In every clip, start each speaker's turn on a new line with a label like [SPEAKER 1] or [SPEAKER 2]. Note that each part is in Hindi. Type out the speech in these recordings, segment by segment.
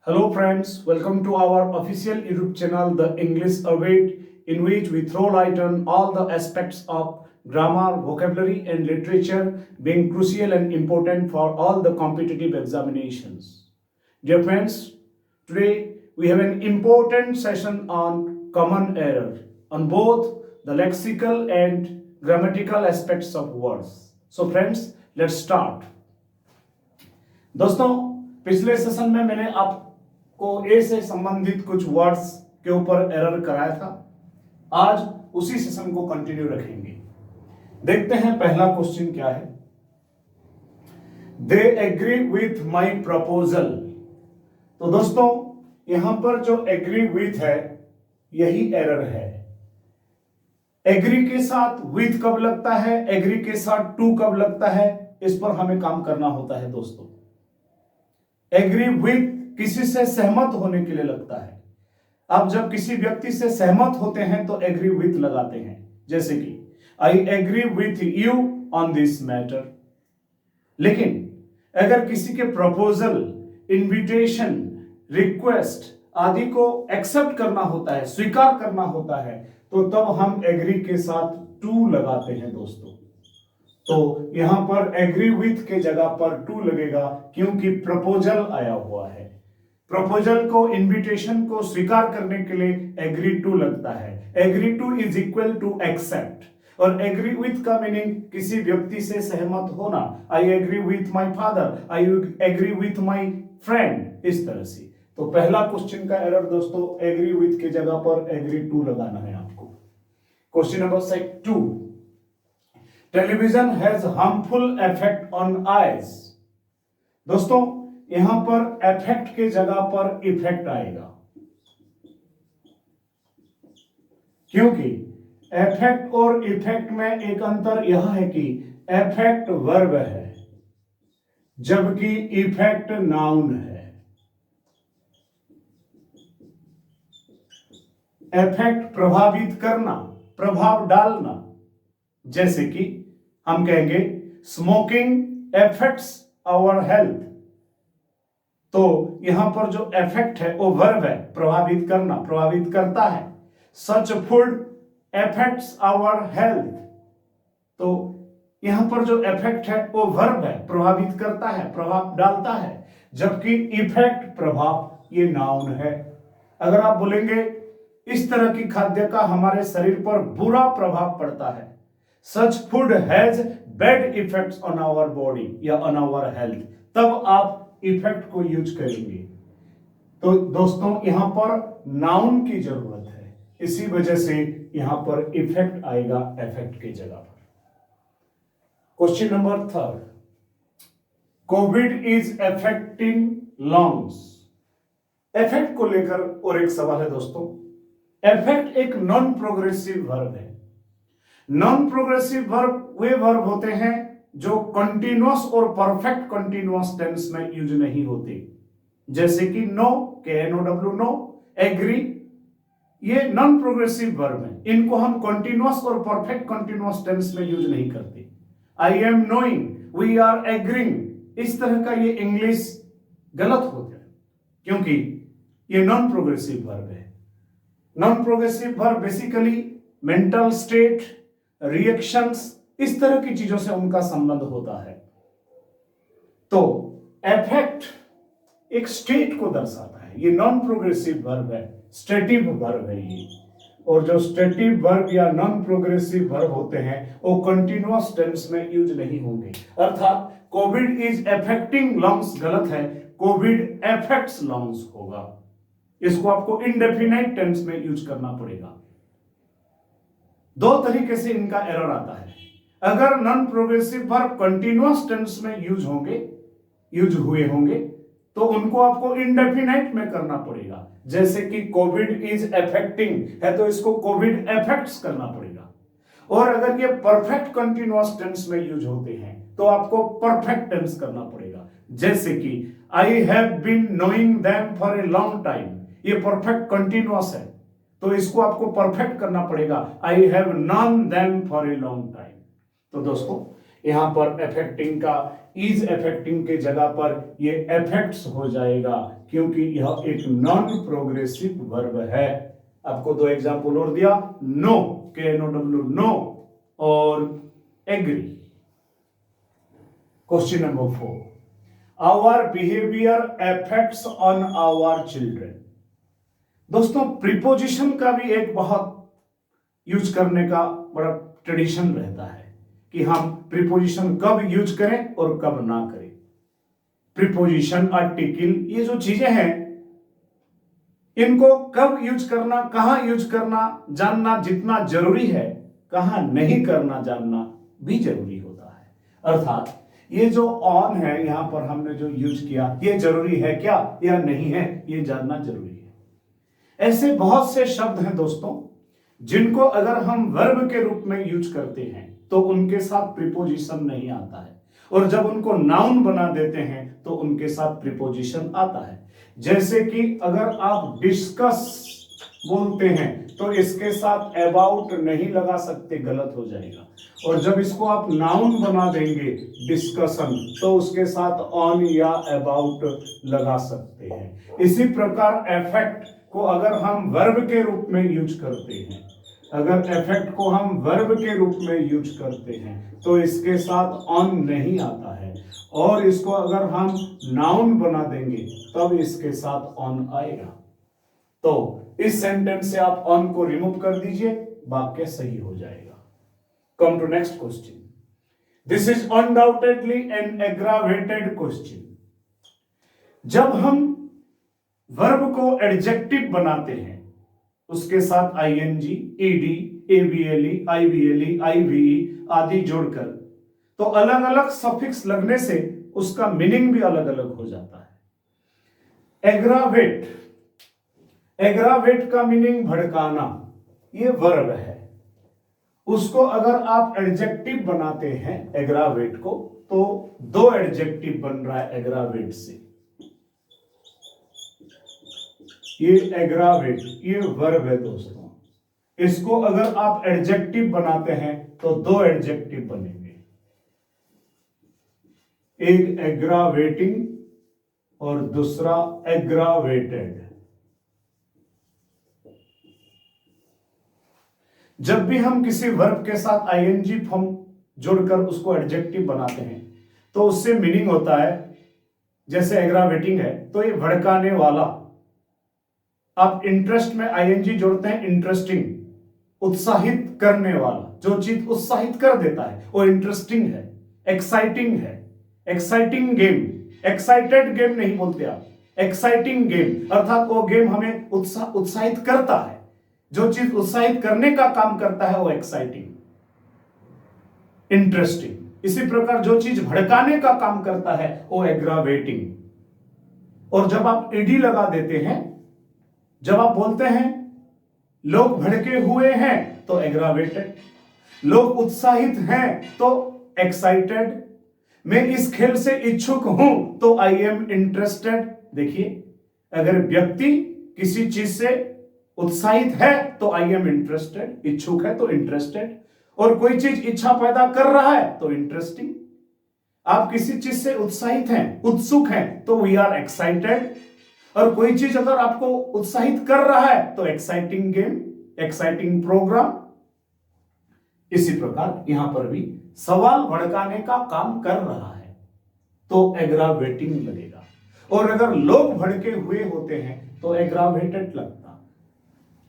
[SPEAKER 1] Hello friends, welcome to our official YouTube channel The English Await, in which we throw light on all the aspects of grammar, vocabulary and literature being crucial and important for all the competitive examinations. Dear friends, today we have an important session on common error on both the lexical and grammatical aspects of words. So friends, let's start. दोस्तों, पिछले सेशन में मैंने आपको ए से संबंधित कुछ वर्ड्स के ऊपर एरर कराया था। आज उसी सेशन को कंटिन्यू रखेंगे। देखते हैं पहला क्वेश्चन क्या है। They agree with my proposal. तो दोस्तों, यहां पर जो एग्री विथ है यही एरर है। एग्री के साथ विथ कब लगता है, एग्री के साथ टू कब लगता है, इस पर हमें काम करना होता है दोस्तों। एग्री विथ किसी से सहमत होने के लिए लगता है। आप जब किसी व्यक्ति से सहमत होते हैं तो एग्री विथ लगाते हैं, जैसे कि I agree with you on this matter. लेकिन अगर किसी के प्रपोजल, इनविटेशन, रिक्वेस्ट आदि को एक्सेप्ट करना होता है, स्वीकार करना होता है, तो तब हम एग्री के साथ टू लगाते हैं दोस्तों। तो यहां पर एग्री विथ के जगह पर टू लगेगा क्योंकि प्रपोजल आया हुआ है। प्रपोजल को, इनविटेशन को स्वीकार करने के लिए एग्री टू लगता है। Agree to is equal to except. और एग्री विथ का मीनिंग किसी व्यक्ति से सहमत होना। I agree with my father, I agree with my friend, इस तरह से। तो पहला क्वेश्चन का एरर दोस्तों, एग्री विथ के जगह पर एग्री टू लगाना है आपको। Question number 2, television has harmful effect on eyes. दोस्तों, यहां पर इफेक्ट के जगह पर इफेक्ट आएगा, क्योंकि इफेक्ट और इफेक्ट में एक अंतर यह है कि इफेक्ट वर्ब है जबकि इफेक्ट नाउन है। इफेक्ट प्रभावित करना, प्रभाव डालना, जैसे कि हम कहेंगे स्मोकिंग एफेक्ट्स आवर हेल्थ। तो यहां पर जो इफेक्ट है वो वर्ब है, प्रभावित करना, प्रभावित करता है। Such food affects our health. तो यहां पर जो इफेक्ट है वो वर्ब है, प्रभावित करता है, प्रभाव डालता है, जबकि इफेक्ट, प्रभाव, ये नाउन है। अगर आप बोलेंगे इस तरह की खाद्य का हमारे शरीर पर बुरा प्रभाव पड़ता है, such food has bad effects on our body या ऑन आवर हेल्थ, तब आप इफेक्ट को यूज करेंगे। तो दोस्तों, यहां पर नाउन की जरूरत है, इसी वजह से यहां पर इफेक्ट आएगा इफेक्ट की जगह पर। Question number 3, Covid is affecting lungs. Effect को लेकर और एक सवाल है दोस्तों। इफेक्ट एक नॉन प्रोग्रेसिव वर्ब है। नॉन प्रोग्रेसिव वर्ब वे वर्ब होते हैं जो कंटिन्यूअस और परफेक्ट कंटिन्यूअस टेंस में यूज नहीं होते, जैसे कि नो, KNOW, नो, एग्री, ये नॉन प्रोग्रेसिव वर्ब हैं। इनको हम कंटिन्यूअस और परफेक्ट कंटिन्यूअस टेंस में यूज नहीं करते। I am knowing, we are agreeing, इस तरह का ये इंग्लिश गलत होता है क्योंकि ये नॉन प्रोग्रेसिव वर्ब है। Non progressive verb basically mental state, reactions, इस तरह की चीजों से उनका संबंध होता है। तो एफेक्ट एक स्टेट को दर्शाता है, ये नॉन प्रोग्रेसिव वर्ब है, स्टेटिव वर्ब है ये। और जो स्टेटिव वर्ब या नॉन प्रोग्रेसिव वर्ब होते हैं वो कंटिन्यूअस टेंस में यूज नहीं होंगे। अर्थात कोविड इज अफेक्टिंग लंग्स गलत है, कोविड अफेक्ट्स लंग्स होगा। इसको आपको इंडेफिनाइट टेंस में यूज करना पड़ेगा। दो तरीके से इनका एरर आता है। अगर non progressive verb continuous tense में यूज हुए होंगे तो उनको आपको इंडेफिनाइट में करना पड़ेगा, जैसे कि कोविड इज अफेक्टिंग है तो इसको कोविड अफेक्ट्स करना पड़ेगा। और अगर ये परफेक्ट कंटिन्यूअस टेंस में यूज होते हैं तो आपको परफेक्ट टेंस करना पड़ेगा, जैसे कि I have been knowing them for a long time. ये परफेक्ट कंटिन्यूअस है तो इसको आपको परफेक्ट करना पड़ेगा, I have known them for a long time. तो दोस्तों, यहां पर अफेक्टिंग का इज अफेक्टिंग के जगह पर ये अफेक्ट्स हो जाएगा, क्योंकि यह एक नॉन प्रोग्रेसिव वर्ब है। आपको दो एग्जाम्पल और दिया, नो, KNOW, नो, और agree. Question number 4, our behaviour affects on our children. दोस्तों, प्रीपोजिशन का भी एक बहुत यूज करने का बड़ा ट्रेडिशन रहता है कि हम प्रीपोजिशन कब यूज करें और कब ना करें। प्रीपोजिशन, आर्टिकल, ये जो चीजें हैं इनको कब यूज करना, कहां यूज करना जानना जितना जरूरी है, कहां नहीं करना जानना भी जरूरी होता है। अर्थात ये जो ऑन है यहां पर हमने जो यूज किया, ये जरूरी है क्या या नहीं है, ये जानना जरूरी है। ऐसे बहुत से शब्द हैं दोस्तों जिनको अगर हम वर्ब के रूप में यूज करते हैं तो उनके साथ प्रीपोजिशन नहीं आता है, और जब उनको नाउन बना देते हैं तो उनके साथ प्रीपोजिशन आता है। जैसे कि अगर आप डिस्कस बोलते हैं तो इसके साथ अबाउट नहीं लगा सकते, गलत हो जाएगा। और जब इसको आप नाउन बना देंगे डिस्कशन, तो उसके साथ ऑन या अबाउट लगा सकते हैं। इसी प्रकार अफेक्ट को अगर हम वर्ब के रूप में यूज करते हैं, अगर अफेक्ट को हम वर्ब के रूप में यूज करते हैं तो इसके साथ ऑन नहीं आता है, और इसको अगर हम नाउन बना देंगे तब इसके साथ ऑन आएगा। तो इस सेंटेंस से आप ऑन को रिमूव कर दीजिए, वाक्य सही हो जाएगा। Come to next question. This is undoubtedly an aggravated question. जब हम वर्ब को एडजेक्टिव बनाते हैं उसके साथ ING, ED, ABLE, IBLE, IVE आदि जोड़कर, तो अलग अलग सफिक्स लगने से उसका मीनिंग भी अलग अलग हो जाता है। एग्रावेट, एग्रावेट का मीनिंग भड़काना, ये वर्ब है। उसको अगर आप एडजेक्टिव बनाते हैं एग्रावेट को, तो दो एडजेक्टिव बन रहा है एग्रावेट से। ये एग्रावेट, ये वर्ब है दोस्तों। इसको अगर आप एडजेक्टिव बनाते हैं तो दो एडजेक्टिव बनेंगे, एक एग्रावेटिंग और दूसरा एग्रावेटेड। जब भी हम किसी वर्ब के साथ ING फॉर्म जोड़कर उसको एडजेक्टिव बनाते हैं तो उससे मीनिंग होता है, जैसे एग्रावेटिंग है तो ये भड़काने वाला। आप इंटरेस्ट में ING जोड़ते हैं, इंटरेस्टिंग, उत्साहित करने वाला, जो चीज उत्साहित कर देता है वो इंटरेस्टिंग है, एक्साइटिंग है। एक्साइटिंग गेम, एक्साइटेड गेम नहीं बोलते आप, एक्साइटिंग गेम, अर्थात वो गेम हमें उत्साहित करता है। जो चीज उत्साहित करने का काम करता है वो एक्साइटिंग, इंटरेस्टिंग। इसी प्रकार जो चीज भड़काने का काम करता है वो एग्रावेटिंग। और जब आप ED लगा देते हैं, जब आप बोलते हैं लोग भड़के हुए हैं तो एग्रावेटेड, लोग उत्साहित हैं तो एक्साइटेड, मैं इस खेल से इच्छुक हूं तो I am इंटरेस्टेड। देखिए, अगर व्यक्ति किसी चीज से उत्साहित है तो I am इंटरेस्टेड, इच्छुक है तो इंटरेस्टेड, और कोई चीज इच्छा पैदा कर रहा है तो इंटरेस्टिंग। आप किसी चीज से उत्साहित हैं, उत्सुक हैं तो वी आर एक्साइटेड, और कोई चीज अगर आपको उत्साहित कर रहा है तो एक्साइटिंग गेम, एक्साइटिंग प्रोग्राम। इसी प्रकार यहां पर भी सवाल भड़काने का काम कर रहा है तो एग्रावेटिंग लगेगा, और अगर लोग भड़के हुए होते हैं तो एग्रावेटेड लगता।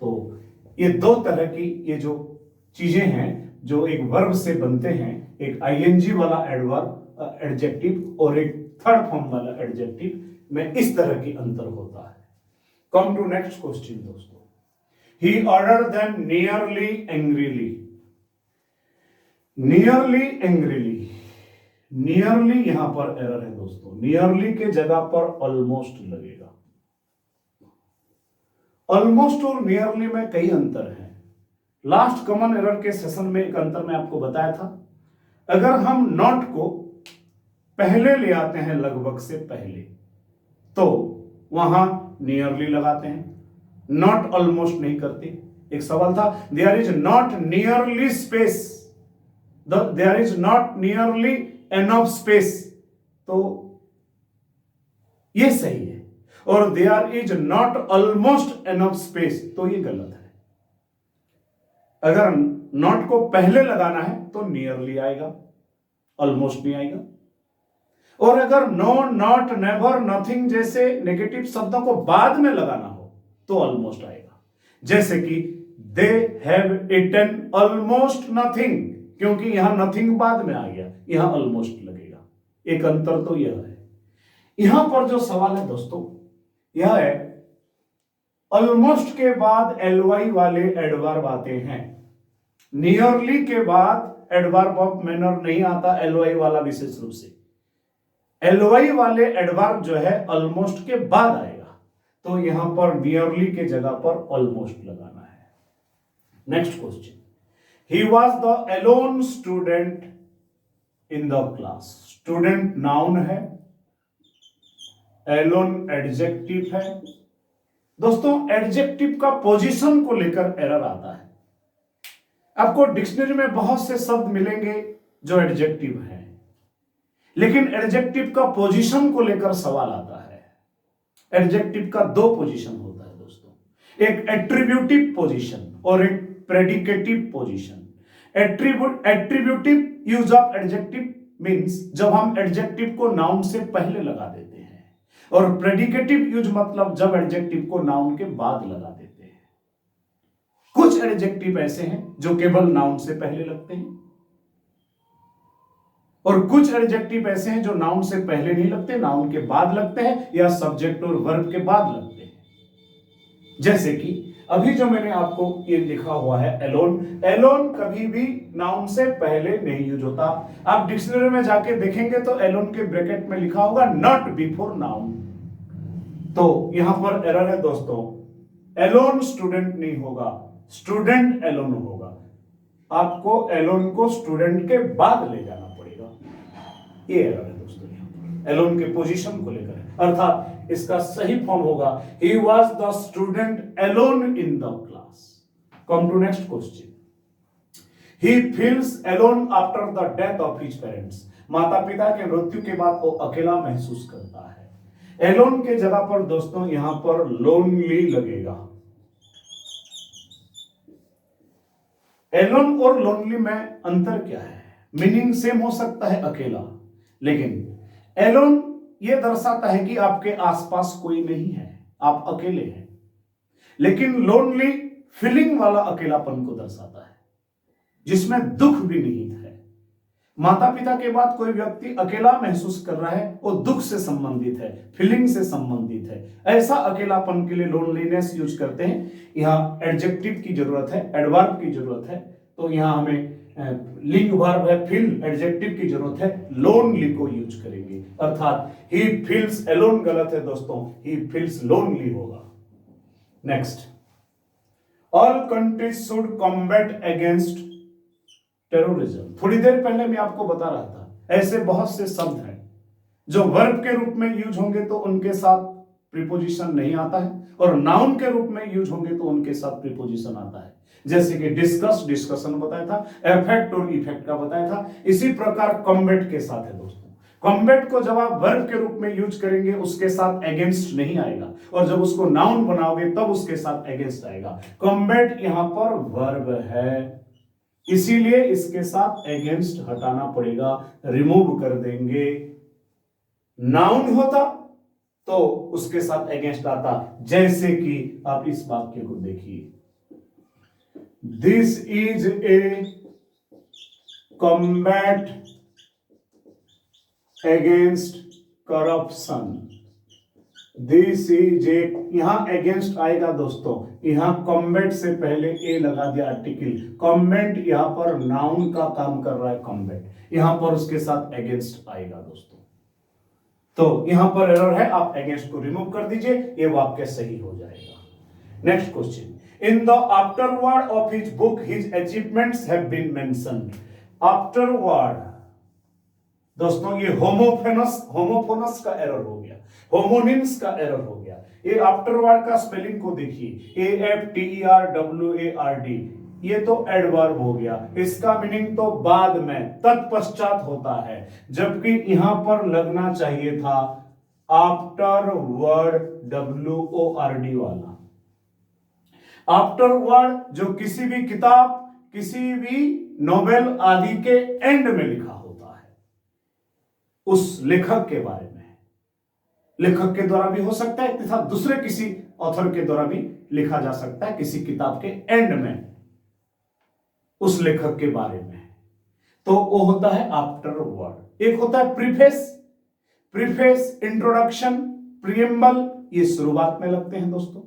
[SPEAKER 1] तो ये दो तरह की ये जो चीजें हैं जो एक वर्ब से बनते हैं, एक ING वाला एडवर्ब एडजेक्टिव और एक थर्ड फॉर्म वाला एडजेक्टिव, में इस तरह की अंतर होता है। कम टू नेक्स्ट क्वेश्चन दोस्तों। He ordered them nearly angrily. Nearly angrily, nearly यहां पर एरर है दोस्तों, नियरली के जगह पर ऑलमोस्ट लगेगा। ऑलमोस्ट और नियरली में कई अंतर हैं। लास्ट कॉमन एरर के सेशन में एक अंतर मैं आपको बताया था, अगर हम नॉट को पहले ले आते हैं लगभग से पहले तो वहां नियरली लगाते हैं, नॉट ऑलमोस्ट नहीं करते। एक सवाल था, there is not nearly space, there is not nearly enough space, तो ये सही है, और there is not almost enough space, तो ये गलत है। अगर नॉट को पहले लगाना है तो नियरली आएगा, ऑलमोस्ट नहीं आएगा। और अगर नो, नॉट, नेवर, नथिंग जैसे नेगेटिव शब्दों को बाद में लगाना हो तो ऑलमोस्ट आएगा। जैसे कि they have eaten almost nothing, क्योंकि यहां नथिंग बाद में आ गया, यहां ऑलमोस्ट लगेगा। एक अंतर तो यह है। यहां पर जो सवाल है दोस्तों, यह है ऑलमोस्ट के बाद एलवाई वाले एडवर्ब आते हैं, नियरली के बाद एडवर्ब ऑफ मैनर नहीं आता एलवाई वाला, विशेष रूप से एलवाई वाले एडवर्ब जो है ऑलमोस्ट के बाद आएगा, तो यहां पर नियरली के जगह पर ऑलमोस्ट लगाना है। Next question, he was the Elon student in the class. Student noun है, एलोन एडजेक्टिव है। दोस्तों एडजेक्टिव का पोजीशन को लेकर एरर आता है। आपको डिक्शनरी में बहुत से शब्द मिलेंगे जो एडजेक्टिव हैं, लेकिन एडजेक्टिव का पोजीशन को लेकर सवाल आता है। एडजेक्टिव का दो पोजीशन होता है दोस्तों, एक एट्रीब्यूटिव पोजीशन और एक predicative position. Attributive use of adjective means जब हम एडजेक्टिव को नाउन से पहले लगा देते हैं, और प्रेडिकेटिव यूज मतलब जब एडजेक्टिव को नाउन के बाद लगा देते हैं। कुछ एडजेक्टिव ऐसे हैं जो केवल नाउन से पहले लगते हैं, और कुछ एडजेक्टिव ऐसे हैं जो नाउन से पहले नहीं लगते, नाउन के बाद लगते हैं, या सब्जेक्ट और वर्ब के बाद लगते हैं। जैसे कि अभी जो मैंने आपको ये लिखा हुआ है एलोन, एलोन कभी भी नाउन से पहले नहीं यूज होता। आप डिक्शनरी में जाके देखेंगे तो एलोन के ब्रैकेट में लिखा होगा नॉट बिफोर नाउन, तो यहां पर एरर है दोस्तों। एलोन स्टूडेंट नहीं होगा, स्टूडेंट एलोन होगा। आपको एलोन को स्टूडेंट के बाद ले जाना पड़ेगा, ये एरर है दोस्तों। एलोन के पोजीशन को लेकर, अर्थात इसका सही फॉर्म होगा he was the student alone in the class. Come to next question, he feels alone after the death of his parents. माता पिता के मृत्यु के बाद वो अकेला महसूस करता है। एलोन के जगह पर दोस्तों यहां पर लोनली लगेगा। एलोन और लोनली में अंतर क्या है? मीनिंग सेम हो सकता है अकेला, लेकिन एलोन ये दर्शाता है कि आपके आसपास कोई नहीं है, आप अकेले हैं। लेकिन लोनली फीलिंग वाला अकेलापन को दर्शाता है, जिसमें दुख भी निहित है। माता पिता के बाद कोई व्यक्ति अकेला महसूस कर रहा है, वो दुख से संबंधित है, फीलिंग से संबंधित है। ऐसा अकेलापन के लिए लोनलीनेस यूज करते हैं। यहाँ एडजेक्टिव की जरूरत है, एडवर्ब की जरूरत है, तो यहाँ हमें लिंग वर्ब है, फील एडजेक्टिव की जरूरत है, लोनली को यूज करेंगे। अर्थात ही फील्स एलोन गलत है दोस्तों, ही फील्स लोनली होगा। Next, all countries should combat against terrorism. थोड़ी देर पहले मैं आपको बता रहा था, ऐसे बहुत से शब्द हैं जो वर्ब के रूप में यूज होंगे तो उनके साथ प्रीपोजिशन नहीं आता है, और नाउन के रूप में यूज होंगे तो उनके साथ प्रीपोजिशन आता है। जैसे कि डिस्कस, डिस्कशन बताया था, इफेक्ट और इफेक्ट का बताया था। इसी प्रकार कॉम्बैट के साथ है दोस्तों। कॉम्बैट को जब आप वर्ब के रूप में यूज करेंगे उसके साथ अगेंस्ट नहीं आएगा, और जब उसको नाउन बनाओगे तब उसके साथ अगेंस्ट आएगा। कॉम्बैट यहां पर वर्ब है, इसीलिए इसके साथ अगेंस्ट हटाना पड़ेगा, रिमूव कर देंगे। नाउन होता तो उसके साथ अगेंस्ट आता। जैसे कि आप इस वाक्य को देखिए, this is a combat against corruption. This is a, यहां अगेंस्ट आएगा दोस्तों, यहां कॉम्बैट से पहले ए लगा दिया आर्टिकल। कॉम्बैट यहां पर नाउन का काम कर रहा है, कॉम्बैट यहां पर उसके साथ अगेंस्ट आएगा दोस्तों। तो यहां पर एरर है, आप अगेंस्ट को रिमूव कर दीजिए, ये वाक्य सही हो जाएगा। Next question, in the afterward of his book his achievements have been mentioned. Afterward दोस्तों ये होमोफोनस का एरर हो गया, होमोनिम्स का एरर हो गया। ये आफ्टरवर्ड का स्पेलिंग को देखिए, AFTERWARD। ये तो एडवर्ब हो गया, इसका मीनिंग तो बाद में, तत्पश्चात होता है, जबकि यहां पर लगना चाहिए था आफ्टर वर्ड, WORD वाला। आफ्टर वर्ड जो किसी भी किताब, किसी भी नोवेल आदि के एंड में लिखा होता है, उस लेखक के बारे में, लेखक के द्वारा भी हो सकता है तथा दूसरे किसी ऑथर के द्वारा भी लिखा जा सकता है, किसी किताब के एंड में उस लेखक के बारे में, तो वो होता है आफ्टर वर्ड। एक होता है प्रीफेस, प्रीफेस, इंट्रोडक्शन, प्रीएम्बल, ये शुरुआत में लगते हैं दोस्तों,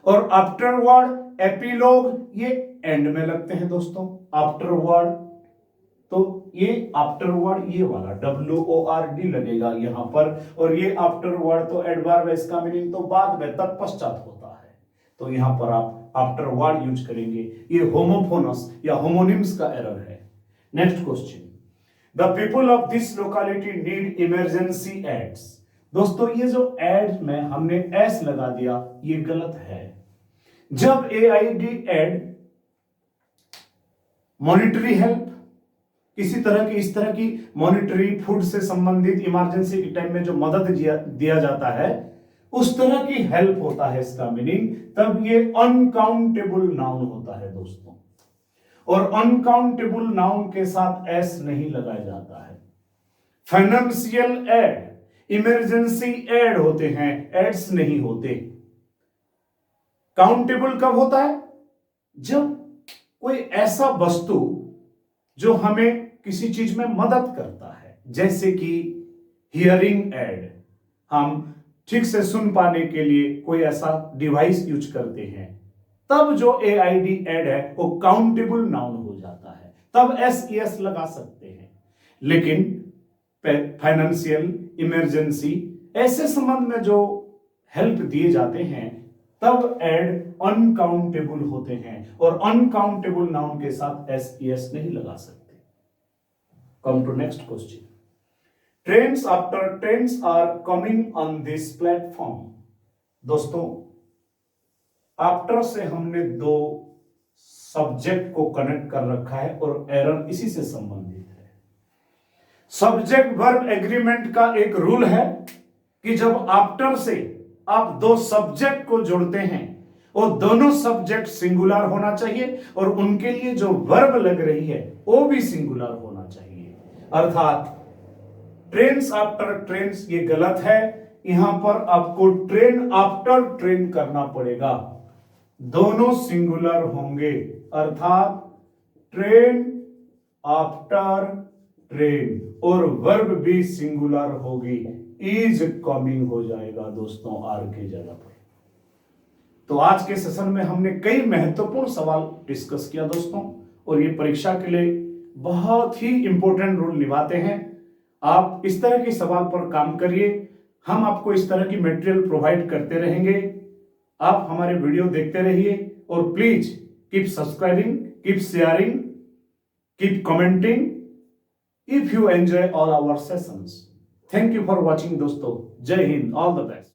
[SPEAKER 1] और आफ्टर वर्ड, एपिलॉग, ये एंड में लगते हैं दोस्तों। आफ्टर वर्ड, तो ये आफ्टर वर्ड ये वाला WORD लगेगा यहां पर, और ये आफ्टर वर्ड तो एडवर्ब है, इसका मीनिंग तो बाद में, तत्पश्चात होता है, तो यहां पर आप आफ्टर वर्ड यूज करेंगे। ये होमोफोनस या होमोनिम्स का एरर है। Next question, the people of this locality need emergency aids. दोस्तों ये जो एड में हमने एस लगा दिया, ये गलत है। जब AID एड मॉनिटरी हेल्प, किसी तरह की, इस तरह की मॉनिटरी, फूड से संबंधित इमरजेंसी के टाइम में जो मदद दिया जाता है, उस तरह की हेल्प होता है इसका मीनिंग, तब ये अनकाउंटेबल नाउन होता है दोस्तों, और अनकाउंटेबल नाउन के साथ एस नहीं लगाया जाता है। फाइनेंशियल एड, इमरजेंसी एड होते हैं, एड्स नहीं होते। काउंटेबल कब होता है? जब कोई ऐसा वस्तु जो हमें किसी चीज में मदद करता है, जैसे कि हियरिंग एड, हम ठीक से सुन पाने के लिए कोई ऐसा डिवाइस यूज करते हैं, तब जो AID एड है वो काउंटेबल नाउन हो जाता है, तब SES लगा सकते हैं। लेकिन फाइनेंशियल, इमरजेंसी, ऐसे संबंध में जो हेल्प दिए जाते हैं, तब एड अनकाउंटेबल होते हैं, और अनकाउंटेबल नाउन के साथ SES नहीं लगा सकते। Come to next question, trains after trains are coming on this platform. दोस्तों आफ्टर से हमने दो सब्जेक्ट को कनेक्ट कर रखा है, और एरर इसी से संबंधित है। सब्जेक्ट वर्ब एग्रीमेंट का एक रूल है कि जब आफ्टर से आप दो सब्जेक्ट को जोड़ते हैं, वो दोनों सब्जेक्ट सिंगुलर होना चाहिए, और उनके लिए जो वर्ब लग रही है वो भी सिंगुलर होना चाहिए। अर्थात ट्रेन्स आफ्टर ट्रेन्स ये गलत है, यहां पर आपको ट्रेन आफ्टर ट्रेन करना पड़ेगा, दोनों सिंगुलर होंगे, अर्थात ट्रेन आफ्टर ट्रेन, और वर्ब भी सिंगुलर होगी, इज कमिंग हो जाएगा दोस्तों आर की जगह पर। तो आज के सेशन में हमने कई महत्वपूर्ण सवाल डिस्कस किया दोस्तों, और ये परीक्षा के लिए बहुत ही इंपॉर्टेंट रोल निभाते हैं। आप इस तरह के सवाल पर काम करिए, हम आपको इस तरह की मटेरियल प्रोवाइड करते रहेंगे। आप हमारे वीडियो देखते रहिए, और please keep subscribing, keep sharing, keep commenting if you enjoy all our sessions. Thank you for watching दोस्तों। जय हिंद, ऑल द बेस्ट।